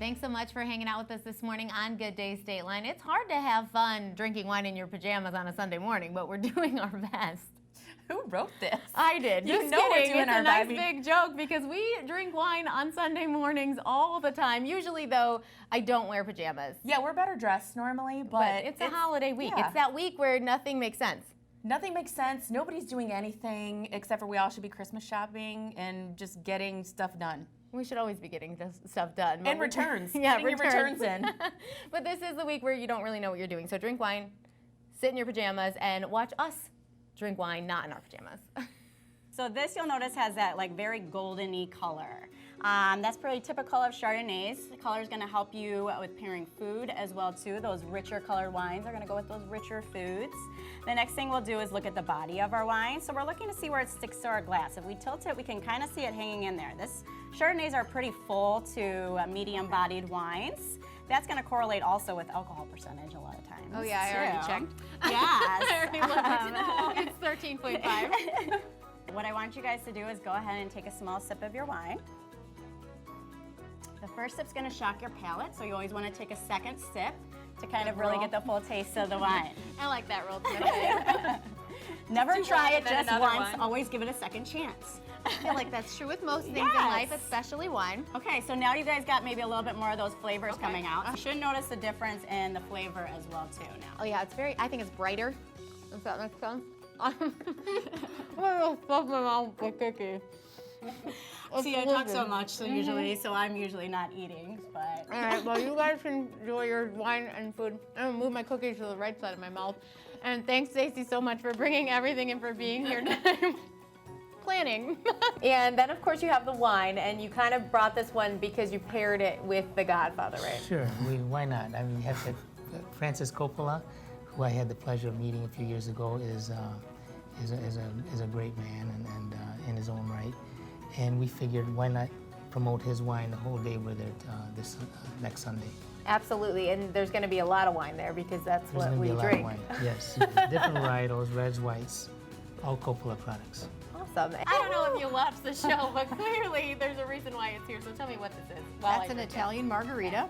Thanks so much for hanging out with us this morning on Good Day Stateline. It's hard to have fun drinking wine in your pajamas on a Sunday morning, but we're doing our best. Who wrote this? I did. You Just know kidding. we're doing It's our a nice best. big joke because we drink wine on Sunday mornings all the time. Usually, though, I don't wear pajamas. Yeah, we're better dressed normally, but It's a holiday week. yeah. It's that week where nothing makes sense. Nothing makes sense. Nobody's doing anything except for we all should be Christmas shopping and just getting stuff done. We should always be getting this stuff done. And returns. Yeah, Getting your returns in. But this is the week where you don't really know what you're doing. So drink wine, sit in your pajamas, and watch us drink wine not in our pajamas. So this, you'll notice, has that like very golden-y color. That's pretty typical of Chardonnays. The color is going to help you with pairing food as well too. Those richer colored wines are going to go with those richer foods. The next thing we'll do is look at the body of our wine. So we're looking to see where it sticks to our glass. If we tilt it, we can kind of see it hanging in there. Chardonnays are pretty full to medium-bodied wines. That's going to correlate also with alcohol percentage a lot of times. Oh yeah, I already checked. Yes. I already looked. It's 13.5. What I want you guys to do is go ahead and take a small sip of your wine. The first sip's going to shock your palate, so you always want to take a second sip to kind of really get the full taste of the wine. I like that roll too. Never try it then just another once, one. always give it a second chance. I feel like that's true with most things in Yes. life, especially wine. Okay, so now you guys got maybe a little bit more of those flavors coming out. You should notice the difference in the flavor as well too now. Oh yeah, I think it's brighter. If that makes sense. I'm gonna stuff my mouth with a cookie. See, I talk so much, so I'm usually not eating, but. All right, well, you guys can enjoy your wine and food. I'm gonna move my cookies to the right side of my mouth. And thanks, Stacey, so much for bringing everything and for being here today. Planning. And then, of course, you have the wine, and you kind of brought this one because you paired it with The Godfather, right? Sure, why not? I mean, we have Francis Coppola, who I had the pleasure of meeting a few years ago, is a great man and in his own right. And we figured, why not promote his wine the whole day with it this next Sunday? Absolutely, and there's going to be a lot of wine there because that's There's what going to we be a lot drink. of wine. Yes, different varietals, reds, whites, all Coppola products. Awesome. I don't know if you watched the show, but clearly there's a reason why it's here. So tell me what this is. That's an Italian margarita.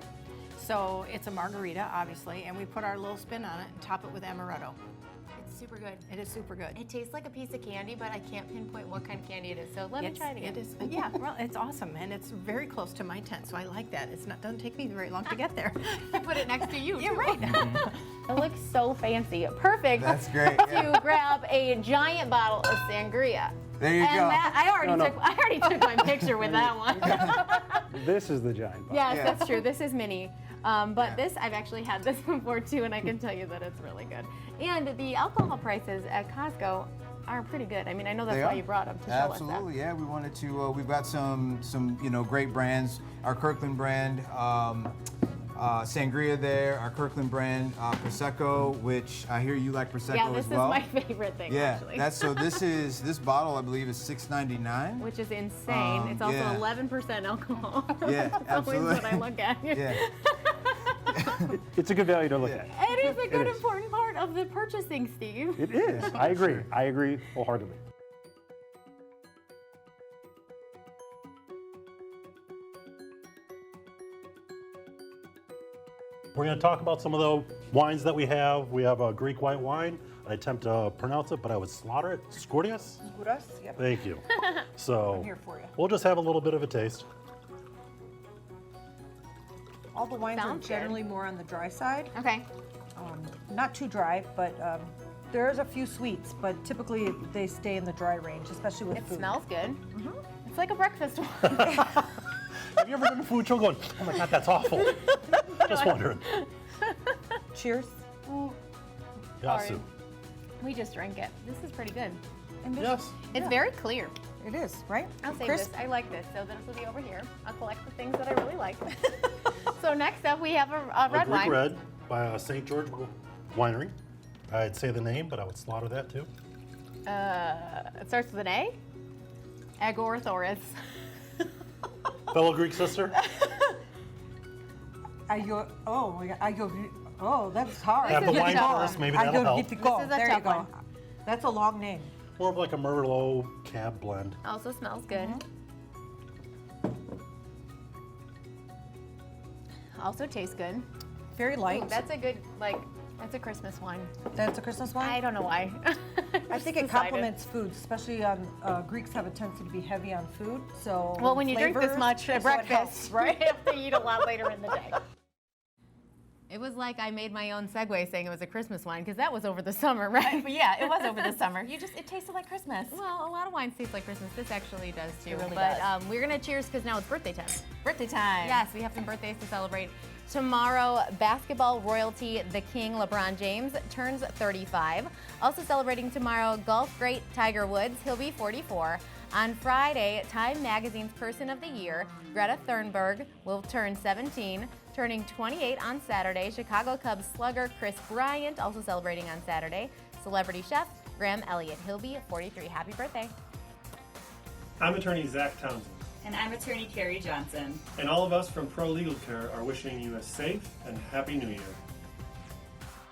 So it's a margarita, obviously, and we put our little spin on it and top it with amaretto. It's super good. It is super good. It tastes like a piece of candy, but I can't pinpoint what kind of candy it is. So let me try it again. It is, yeah, well, it's awesome, and it's very close to my tent, so I like that. Doesn't take me very long to get there. I put it next to you. Yeah, too. right. It looks so fancy. Perfect. That's great, To yeah. grab a giant bottle of sangria. There you And go. that, I already took my picture with that one. This is the giant bottle. Yes, Yeah. that's true. This is mini. But this, I've actually had this before too, and I can tell you that it's really good. And the alcohol prices at Costco are pretty good. I mean, I know that's They why are. you brought them to show us that. Absolutely, yeah. We wanted to. We've got some great brands. Our Kirkland brand, sangria there. Our Kirkland brand, prosecco, which I hear you like prosecco Yeah, this as well. is my favorite thing, Yeah, actually. this bottle I believe is $6.99. Which is insane. It's also yeah. 11% alcohol. Yeah, That's absolutely. always what I look at. Yeah. It's a good value to look Yeah. at. It is a good, is. important part of the purchasing, Steve. It is. I agree. I agree wholeheartedly. We're going to talk about some of the wines that we have. We have a Greek white wine. I attempt to pronounce it, but I would slaughter it. Scourtius? Yep. Thank you. So I'm here for you. we'll just have a little bit of a taste. All the wines Sounds are good. generally more on the dry side. Okay. Not too dry, but there's a few sweets, but typically they stay in the dry range, especially with It food. smells good. It's like a breakfast one. Have you ever been to food show going, oh my God, that's awful? Just wondering. Cheers. Yasu. We just drank it. This is pretty good. Yes. It's very clear. It is, right? I'll save Crisp. this. I like this. So this will be over here. I'll collect the things that I really like. So next up, we have a A red Greek wine. red by St. George Winery. I'd say the name, but I would slaughter that too. It starts with an A. Agorthoris. Fellow Greek sister. Oh my God. Oh, that's hard. Have the is a wine tough first, one. maybe that'll help. This is a There you tough go. one. That's a long name. More of like a Merlot cab blend. Also smells good. Also tastes good. Very light. Ooh, that's a good, that's a Christmas wine. That's a Christmas wine? I don't know why. I think it complements food, especially on Greeks have a tendency to be heavy on food. So Well, when you drink this flavors, much at so it helps, breakfast, right? You have to eat a lot later in the day. It was like I made my own segue saying it was a Christmas wine because that was over the summer, right? But yeah, it was over the summer. It tasted like Christmas. Well, a lot of wines taste like Christmas. This actually does too. It really but does. We're gonna cheers because now it's birthday time. Birthday time. Yes, we have some birthdays to celebrate. Tomorrow, basketball royalty, the King LeBron James, turns 35. Also celebrating tomorrow, golf great Tiger Woods. He'll be 44. On Friday, Time Magazine's Person of the Year, Greta Thunberg, will turn 17. Turning 28 on Saturday, Chicago Cubs slugger Chris Bryant, also celebrating on Saturday. Celebrity chef, Graham Elliott. He'll be 43. Happy birthday. I'm attorney Zach Townsend, And I'm attorney Carrie Johnson. and all of us from Pro Legal Care are wishing you a safe and happy New Year.